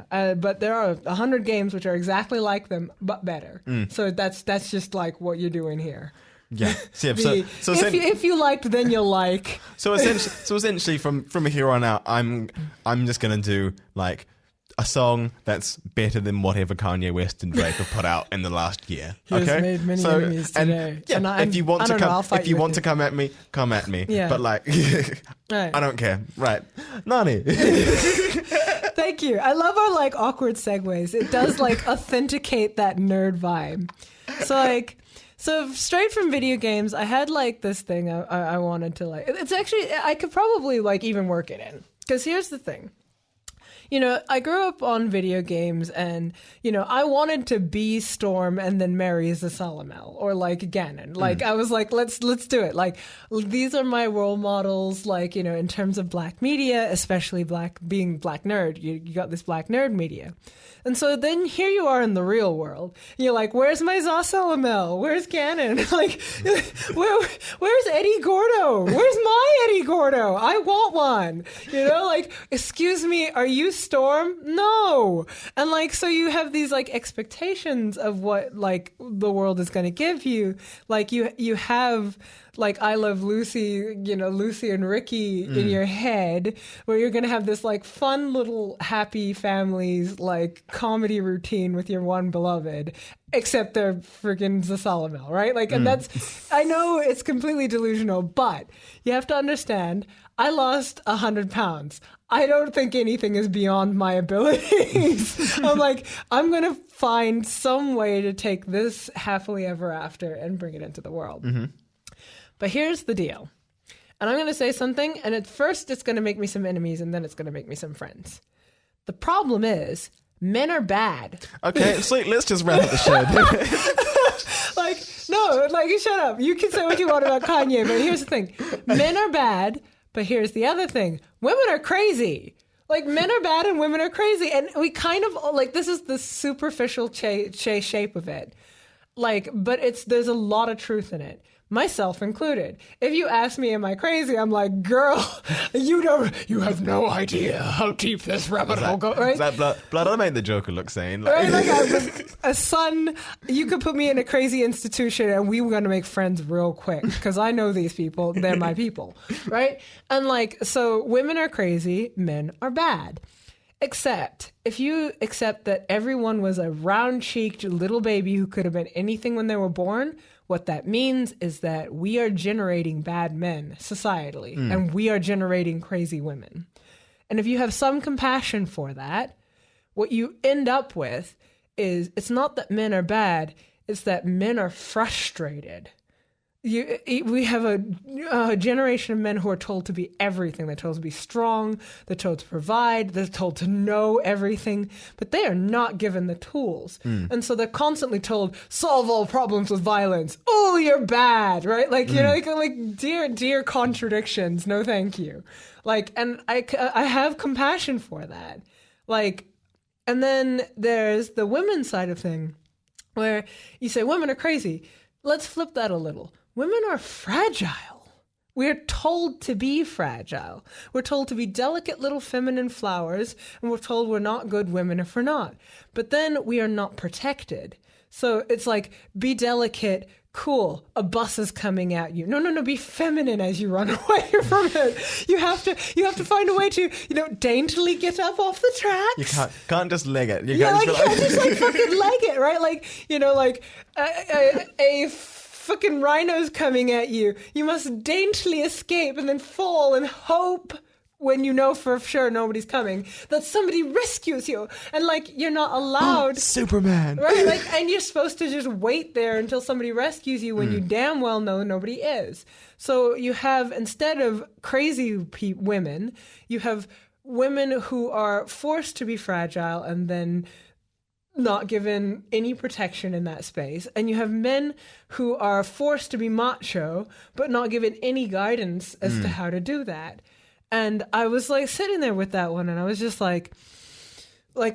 But there are 100 games which are exactly like them but better. So that's just like what you're doing here. Yeah. So If you liked, then you'll like. So essentially, from here on out, I'm just gonna do like a song that's better than whatever Kanye West and Drake have put out in the last year. He has made many enemies today. And if you want to come at me, come at me. Yeah. But like, Right. I don't care. Right, Nani. Thank you. I love our like awkward segues. It does like authenticate that nerd vibe. So straight from video games, I had like this thing I wanted to like. It's actually, I could probably like even work it in. Because here's the thing. You know, I grew up on video games and, you know, I wanted to be Storm and then marry Zasalamel or like Ganon. Like, I was like, let's do it. Like, these are my role models, like, you know, in terms of black media, especially being black nerd. You got this black nerd media. And so then here you are in the real world. You're like, where's my Zasalamel? Where's Ganon? Like, where's Eddie Gordo? Where's my Eddie Gordo? I want one. You know, like, excuse me, are you Storm? No. And like, so you have these like expectations of what like the world is going to give you. Like you have like I Love Lucy, you know, Lucy and Ricky in your head, where you're going to have this like fun little happy families like comedy routine with your one beloved, except they're freaking Zasalamel, right? Like, and that's, I know it's completely delusional, but you have to understand, I lost 100 pounds. I don't think anything is beyond my abilities. I'm like, I'm going to find some way to take this happily ever after and bring it into the world. But here's the deal. And I'm going to say something, and at first it's going to make me some enemies, and then it's going to make me some friends. The problem is, men are bad. Okay, sweet. Let's just wrap up the show. Like, no, like, shut up. You can say what you want about Kanye, but here's the thing. Men are bad, but here's the other thing. Women are crazy. Like, men are bad and women are crazy. And we kind of, like, this is the superficial shape of it. Like, but there's a lot of truth in it, myself included. If you ask me, am I crazy? I'm like, girl, you have no idea how deep this rabbit hole goes, right? Is that blood? I made the Joker look sane. Like, Right, like a son, you could put me in a crazy institution and we were going to make friends real quick because I know these people, they're my people, right? And like, so women are crazy, men are bad. Except if you accept that everyone was a round-cheeked little baby who could have been anything when they were born, what that means is that we are generating bad men societally, and we are generating crazy women. And if you have some compassion for that, what you end up with is it's not that men are bad, it's that men are frustrated. We have a generation of men who are told to be everything. They're told to be strong. They're told to provide. They're told to know everything. But they are not given the tools. And so they're constantly told, solve all problems with violence. Oh, you're bad, right? Like, you know, like dear contradictions. No, thank you. Like, and I have compassion for that. Like, and then there's the women's side of thing where you say women are crazy. Let's flip that a little. Women are fragile. We're told to be fragile. We're told to be delicate little feminine flowers, and we're told we're not good women if we're not. But then we are not protected. So it's like, be delicate, cool, a bus is coming at you. No, be feminine as you run away from it. You have to find a way to, daintily get up off the tracks. you can't just leg it. You can't just just like fucking leg it, right? Like, like a fucking rhino's coming at you. You must daintily escape and then fall and hope, when you know for sure nobody's coming, that somebody rescues you. And like, you're not allowed. Superman. Right? Like, and you're supposed to just wait there until somebody rescues you when you damn well know nobody is. So you have, instead of crazy women, you have women who are forced to be fragile and then not given any protection in that space. And you have men who are forced to be macho, but not given any guidance as to how to do that. And I was like sitting there with that one, and I was just like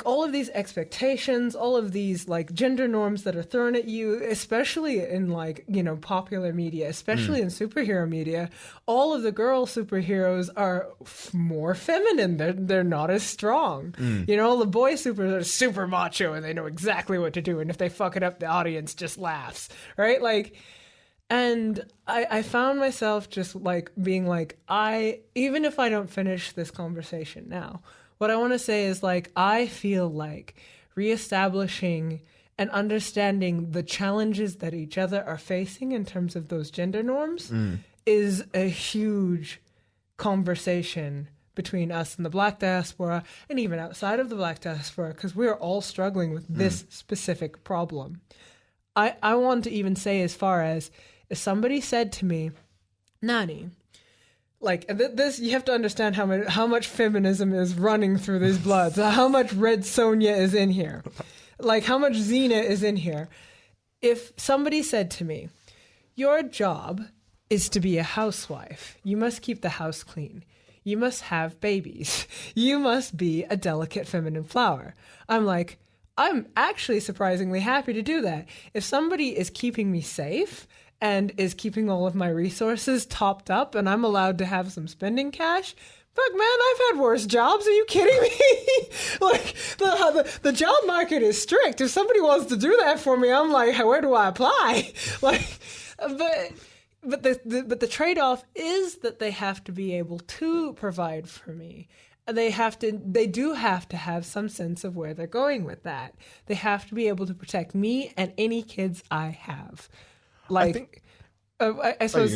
all of these expectations, all of these like gender norms that are thrown at you, especially in like, popular media, especially in superhero media, all of the girl superheroes are more feminine. They're not as strong. All the boy supers are super macho and they know exactly what to do. And if they fuck it up, the audience just laughs, right? Like, and I found myself just like being like, even if I don't finish this conversation now, what I want to say is like, I feel like reestablishing and understanding the challenges that each other are facing in terms of those gender norms is a huge conversation between us and the Black diaspora, and even outside of the Black diaspora, because we're all struggling with this specific problem. I want to even say, as far as if somebody said to me, Nani, like this, you have to understand how much feminism is running through these bloods, how much Red Sonja is in here, like how much Xena is in here. If somebody said to me, your job is to be a housewife, you must keep the house clean, you must have babies, you must be a delicate feminine flower, I'm like, I'm actually surprisingly happy to do that. If somebody is keeping me safe and is keeping all of my resources topped up and I'm allowed to have some spending cash, fuck man, I've had worse jobs. Are you kidding me? Like, the job market is strict. If somebody wants to do that for me, I'm like, where do I apply? Like, but the trade-off is that they have to be able to provide for me. They do have to have some sense of where they're going with that. They have to be able to protect me and any kids I have. Like, I suppose,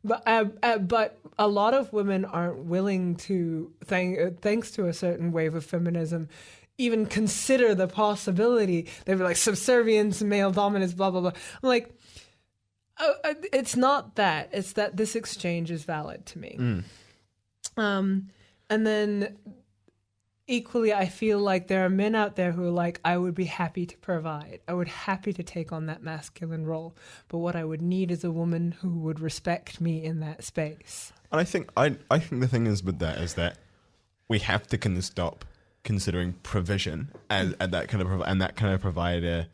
but a lot of women aren't willing to, thanks to a certain wave of feminism, even consider the possibility. They'd be like, subservience, male dominance, blah, blah, blah. I'm like, it's not that. It's that this exchange is valid to me. And then equally, I feel like there are men out there who are like, I would be happy to provide. I would happy to take on that masculine role. But what I would need is a woman who would respect me in that space. And I think the thing is with that is that we have to kind of stop considering provision as that kind of provider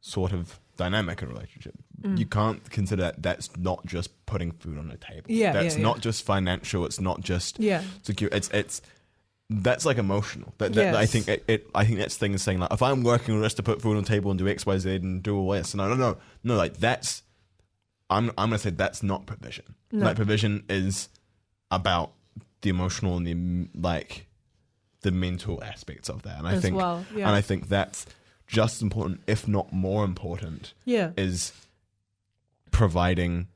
sort of dynamic in a relationship. You can't consider that that's not just putting food on the table. Yeah, that's yeah, not yeah. just financial. It's not just Yeah. secure. It's that's like emotional. I Yes. think I think that's the thing is saying like if I'm working just to put food on the table and do X, Y, Z and do all this, no, like that's I'm gonna say that's not provision. No. Like provision is about the emotional and the mental aspects of that, and I As think well, yeah. and I think that's just as important, if not more important. Yeah. Is providing.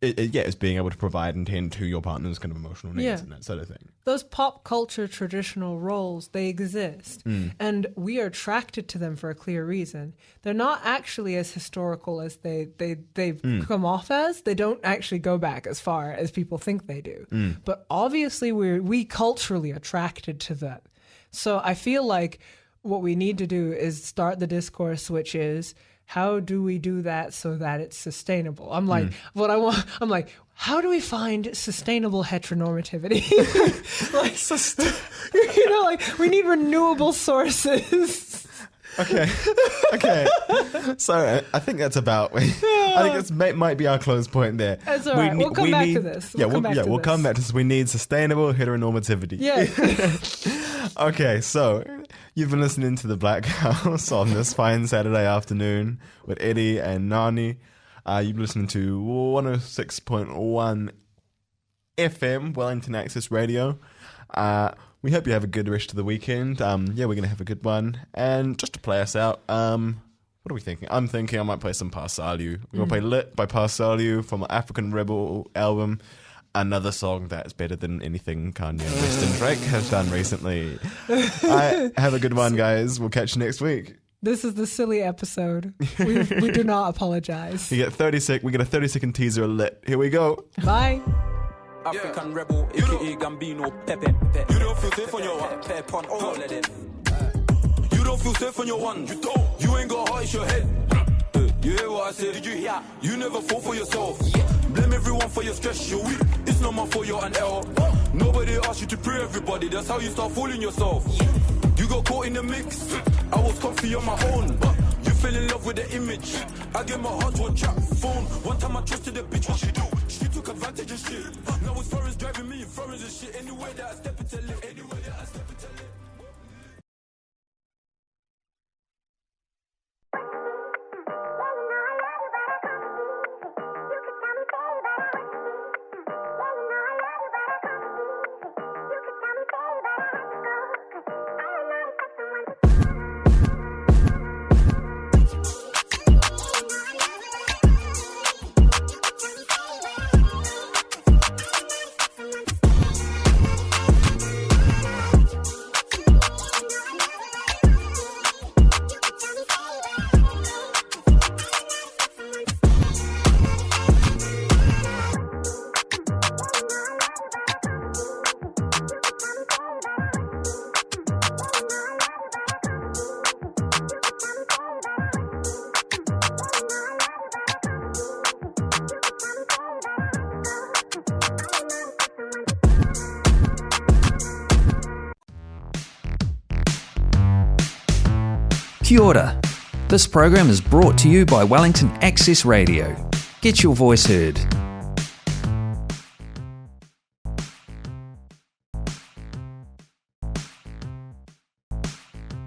It's being able to provide and tend to your partner's kind of emotional needs Yeah. and that sort of thing. Those pop culture traditional roles, they exist. And we are attracted to them for a clear reason. They're not actually as historical as they've come off as. They don't actually go back as far as people think they do. But obviously we culturally attracted to that. So I feel like what we need to do is start the discourse, which is, how do we do that so that it's sustainable? I'm like, how do we find sustainable heteronormativity? Like, we need renewable sources. Okay. So I think that's about. I think that might be our close point there. That's all right. We'll come back to this. We'll come back to this. We need sustainable heteronormativity. Yeah. Okay, so you've been listening to the Blackhouse on this fine Saturday afternoon with Eddie and Nani. You've been listening to 106.1 FM, Wellington Access Radio. We hope you have a good rest of the weekend. We're going to have a good one. And just to play us out, what are we thinking? I'm thinking I might play some Parsalu. We're going to play Lit by Parsalu from the African Rebel album. Another song that's better than anything Kanye West and Drake has done recently. Have a good one, guys. We'll catch you next week. This is the silly episode. We do not apologize. We get a 30-second teaser of Lit. Here we go. Bye. African Rebel, aka Gambino, Pepe. You don't feel safe on your one. Pep on all of this. You don't feel safe on your one. You don't. You ain't got heart, it's your head. You hear what I said? Did you hear? You never fall for yourself. Blame everyone for your stress, you're weak. It's not my fault, you're an L. Nobody asked you to pray everybody. That's how you start fooling yourself. You got caught in the mix. I was comfy on my own, but you fell in love with the image. I gave my heart to a trap phone. One time I trusted the bitch, what she do? She took advantage of shit. Now it's foreigners driving me, foreigners and shit. Anywhere that I step into live, anywhere that I step into live. Kia ora. This program is brought to you by Wellington Access Radio. Get your voice heard.